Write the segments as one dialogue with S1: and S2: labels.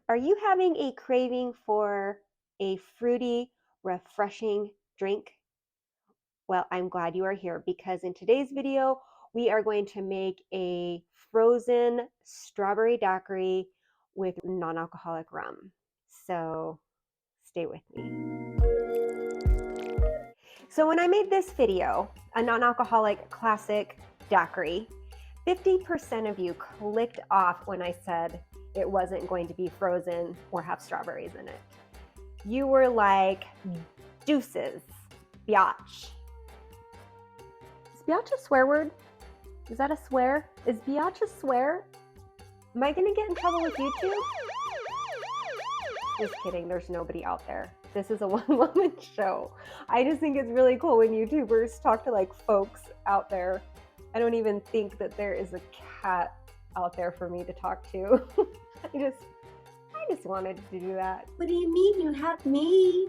S1: Are you having a craving for a fruity, refreshing drink? Well, I'm glad you are here because in today's video, we are going to make a frozen strawberry daiquiri with non-alcoholic rum. So stay with me. So when I made this video, a non-alcoholic classic daiquiri, 50% of you clicked off when I said it wasn't going to be frozen or have strawberries in it. You were like, deuces, biatch. Is biatch a swear word? Is that a swear? Is biatch a swear? Am I gonna get in trouble with YouTube? Just kidding, there's nobody out there. This is a one-woman show. I just think it's really cool when YouTubers talk to like folks out there. I don't even think that there is a cat out there for me to talk to. I just wanted to do that.
S2: What do you mean you have me?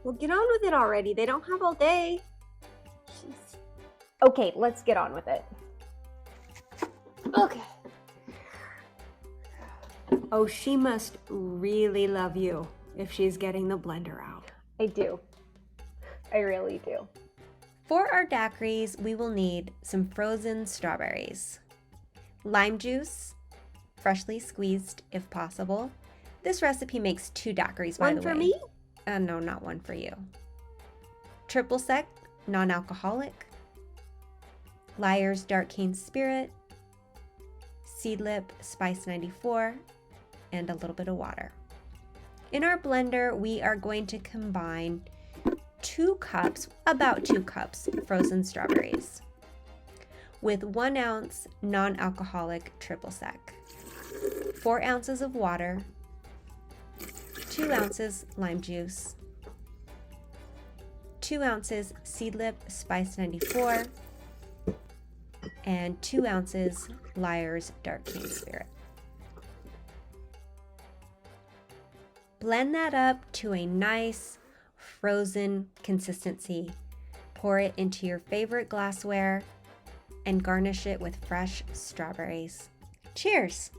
S2: Well, get on with it already. They don't have all day. Jeez.
S1: Okay, let's get on with it.
S2: Okay. Oh, she must really love you if she's getting the blender out.
S1: I do. I really do.
S3: For our daiquiris, we will need some frozen strawberries, lime juice, freshly squeezed if possible. This recipe makes 2 daiquiris, by the way.
S2: One for me?
S3: No, not one for you. Triple sec, non-alcoholic, LYRE'S Dark Cane Spirit, SEEDLIP Spice 94, and a little bit of water. In our blender, we are going to combine 2 cups, about 2 cups frozen strawberries with 1 ounce non-alcoholic triple sec, 4 ounces of water, 2 ounces lime juice, 2 ounces SEEDLIP Spice 94, and 2 ounces LYRE'S Dark Cane Spirit. Blend that up to a nice frozen consistency. Pour it into your favorite glassware and garnish it with fresh strawberries. Cheers!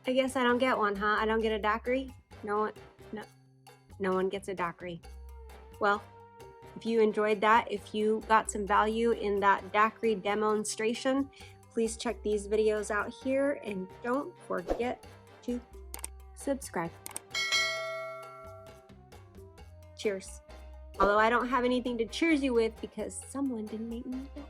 S2: I guess I don't get one, huh? I don't get a daiquiri? No one gets a daiquiri. Well, if you enjoyed that, if you got some value in that daiquiri demonstration, please check these videos out here and don't forget to subscribe. Cheers. Although I don't have anything to cheers you with because someone didn't make me a